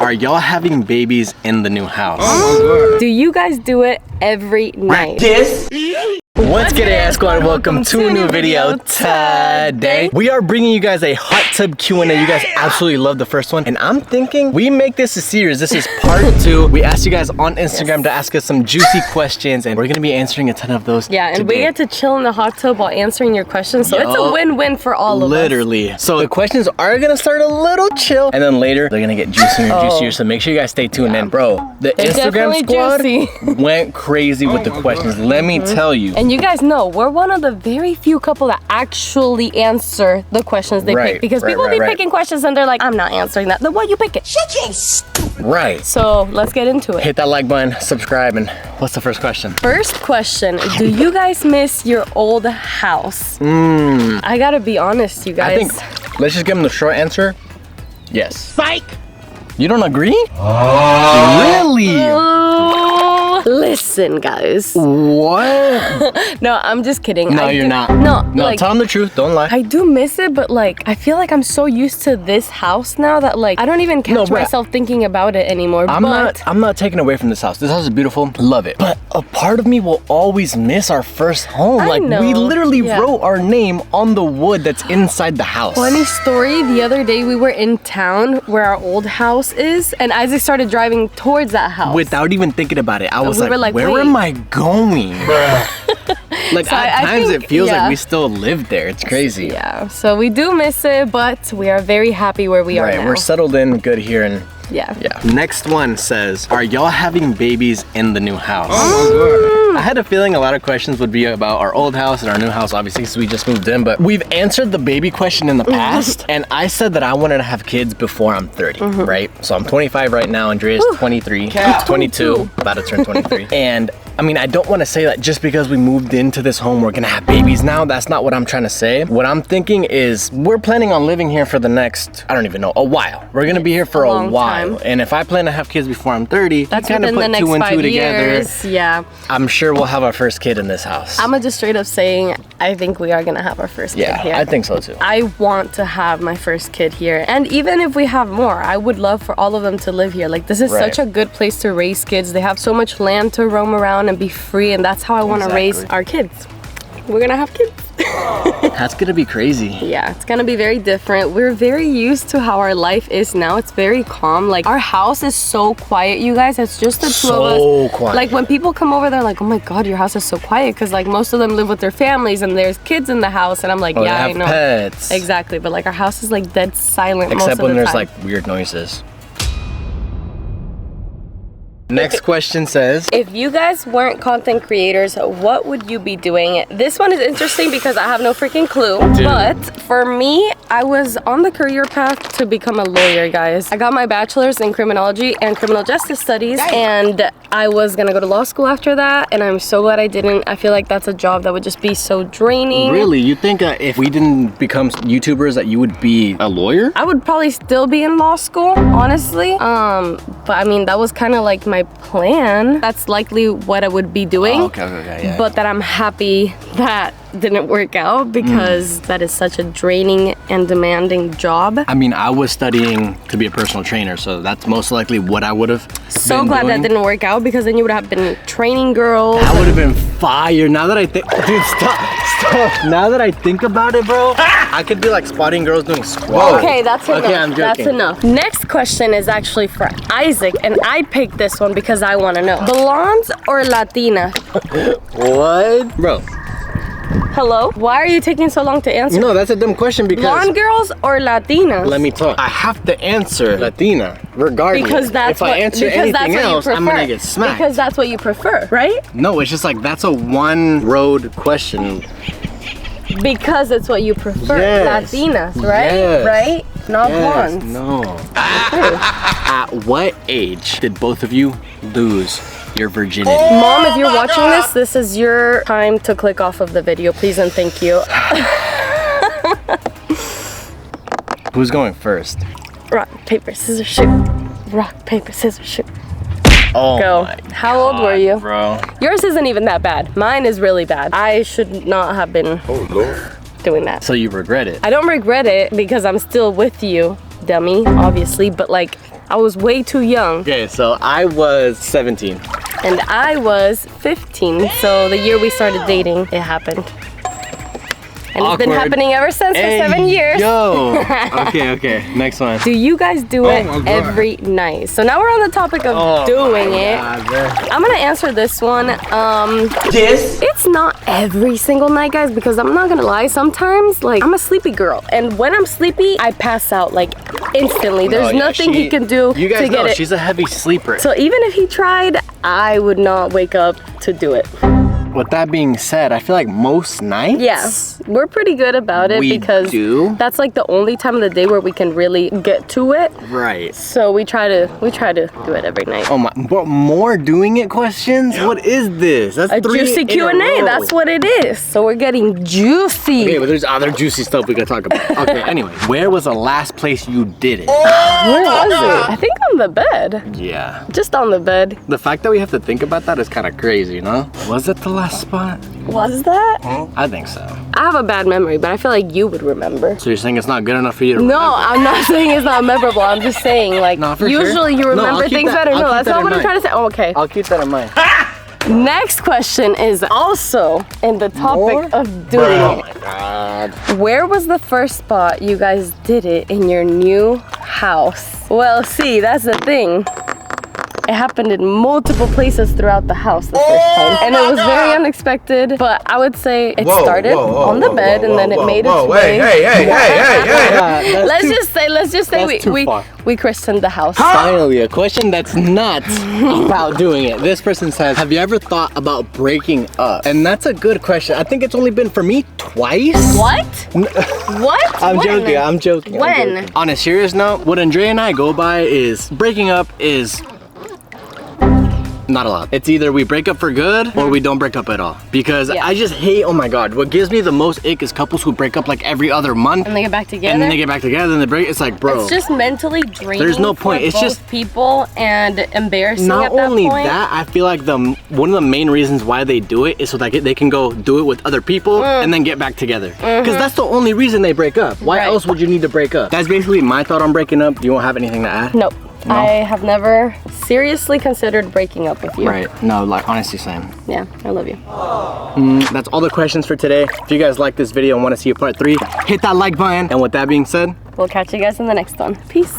Are y'all having babies in the new house? Do you guys do it every night? What's good, Andrea Squad? Welcome to a new video today. We are bringing you guys a hot tub Q&A. You guys absolutely loved the first one, and I'm thinking we make this a series. This is part 2. We asked you guys on Instagram to ask us some juicy questions, and we're gonna be answering a ton of those. Yeah, and today. we get to chill in the hot tub while answering your questions, so it's a win-win for all of us. Literally. So the questions are gonna start a little chill, and then later they're gonna get juicier and juicier. So make sure you guys stay tuned. And bro, the Instagram squad went crazy with the questions. Let me tell you. And you guys know we're one of the very few couple that actually answer the questions they pick, because people be picking questions and they're like, I'm not answering that. Then why you pick it? Shut your stupid. Right. So let's get into it. Hit that like button, subscribe, and what's the first question? First question, do you guys miss your old house? I gotta be honest, you guys. I think, let's just give them the short answer. Yes. Psych! You don't agree? Really? Listen, guys. What? No, I'm just kidding. No, you're not. No, like, tell them the truth. Don't lie. I do miss it, but like, I feel like I'm so used to this house now that like, I don't even catch myself thinking about it anymore. I'm not taking away from this house. This house is beautiful. Love it. But a part of me will always miss our first home. I know. We literally wrote our name on the wood that's inside the house. Funny story, the other day we were in town where our old house is, and Isaac started driving towards that house. Without even thinking about it. I was like, where wait. am I going? Like, so at times think, it feels like we still live there. It's crazy. Yeah, so we do miss it, but we are very happy where we are now. We're settled in good here, and yeah. Next one says, are y'all having babies in the new house? I had a feeling a lot of questions would be about our old house and our new house, obviously, because we just moved in, but we've answered the baby question in the past, and I said that I wanted to have kids before I'm 30, right? So I'm 25 right now, Andrea's 23, 22, about to turn 23, and I mean, I don't want to say that just because we moved into this home, we're gonna have babies now. That's not what I'm trying to say. What I'm thinking is we're planning on living here for the next, I don't even know, a while. We're gonna be here for a while. And if I plan to have kids before I'm 30, that's kind of put the next 2 and 2 together. Yeah. I'm sure we'll have our first kid in this house. I'm just straight up saying, I think we are gonna have our first kid here. Yeah, I think so too. I want to have my first kid here. And even if we have more, I would love for all of them to live here. Like, this is such a good place to raise kids. They have so much land to roam around and be free, and that's how I want to raise our kids. We're gonna have kids. That's gonna be crazy. Yeah, it's gonna be very different. We're very used to how our life is now. It's very calm. Like, our house is so quiet, you guys. It's just the two of us. So quiet. Like, when people come over, they're like, oh my God, your house is so quiet. Because like, most of them live with their families and there's kids in the house. And I'm like, yeah, I know. Pets. Exactly, but like, our house is like dead silent most of the time. Except when there's like weird noises. Next question says, if you guys weren't content creators, what would you be doing? This one is interesting because I have no freaking clue. Dude. But for me, I was on the career path to become a lawyer, guys. I got my bachelor's in criminology and criminal justice studies, and I was gonna go to law school after that, and I'm so glad I didn't. I feel like that's a job that would just be so draining. Really? You think if we didn't become YouTubers that you would be a lawyer? I would probably still be in law school, honestly. But I mean, that was kind of like my plan. That's likely what I would be doing. Okay, but that I'm happy that didn't work out, because that is such a draining and demanding job. I mean, I was studying to be a personal trainer, so that's most likely what I would have so glad doing. That didn't work out, because then you would have been training girls. That would have been fire. Now that I think, dude, stop. Now that I think about it, bro, I could be like spotting girls doing squats. Okay, that's enough. Okay, I'm joking. That's enough. Next question is actually for Isaac, and I picked this one because I want to know. Blondes or Latina? What? Bro. Hello? Why are you taking so long to answer? No, that's a dumb question, because blonde girls or Latinas? Let me talk. I have to answer Latina, regardless. Because that's if I answer anything else, I'm gonna get smacked. Because that's what you prefer, right? No, it's just like, that's a one-road question. Because it's what you prefer. Yes. Latinas, right? Yes. Right? Not blondes. No. At what age did both of you lose your virginity? Mom, if you're watching this is your time to click off of the video, please and thank you. Who's going first? Rock, paper, scissors, shoot. Rock, paper, scissors, shoot. Oh, go. How old were you? Bro. Yours isn't even that bad. Mine is really bad. I should not have been doing that. So you regret it? I don't regret it because I'm still with you, dummy, obviously, but like, I was way too young. Okay, so I was 17. And I was 15. So the year we started dating, it happened. And it's been happening ever since for 7 years. Yo. Okay. Next one. Do you guys do it every night? So now we're on the topic of doing it. I'm gonna answer this one. Yes. It's not every single night, guys, because I'm not gonna lie. Sometimes, like, I'm a sleepy girl, and when I'm sleepy, I pass out like instantly. There's nothing he can do you guys to get know, it. she's a heavy sleeper. So even if he tried, I would not wake up to do it. With that being said, I feel like most nights. Yeah, we're pretty good about it because that's like the only time of the day where we can really get to it. Right. So we try to do it every night. Oh my! But more doing it questions. What is this? That's a juicy Q&A. That's what it is. So we're getting juicy. Okay, but there's other juicy stuff we gotta talk about. Okay. Anyway, where was the last place you did it? Where was it? I think on the bed. Yeah. Just on the bed. The fact that we have to think about that is kind of crazy, no? Was it the last spot? Was that? I think so. I have a bad memory, but I feel like you would remember. So you're saying it's not good enough for you to No, remember? I'm not saying it's not memorable. I'm just saying, like, usually you remember things better. No, that's not what I'm trying to say. Oh, okay. I'll keep that in mind. Next question is also in the topic of doing it. Oh my God. Where was the first spot you guys did it in your new house? Well, see, that's the thing. It happened in multiple places throughout the house the first time. And it was very unexpected, but I would say it started on the bed and then it made its way. Hey. Let's just say we christened the house. Finally, a question that's not about doing it. This person says, have you ever thought about breaking up? And that's a good question. I think it's only been for me twice. What? What? I'm joking. When? On a serious note, what Andrea and I go by is breaking up is not allowed. It's either we break up for good or we don't break up at all. Because I just hate, oh my God, what gives me the most ick is couples who break up like every other month. And they get back together. And then they get back together and they break, it's like, bro. It's just mentally draining. There's no point. It's just people and embarrassing not at that only point. that, I feel like one of the main reasons why they do it is so that they can go do it with other people and then get back together. Because that's the only reason they break up. Why else would you need to break up? That's basically my thought on breaking up. Do you have anything to add? Nope. No? I have never seriously considered breaking up with you. Right. No, like honestly same. Yeah, I love you. That's all the questions for today. If you guys like this video and want to see a part 3, hit that like button. And with that being said, we'll catch you guys in the next one. Peace.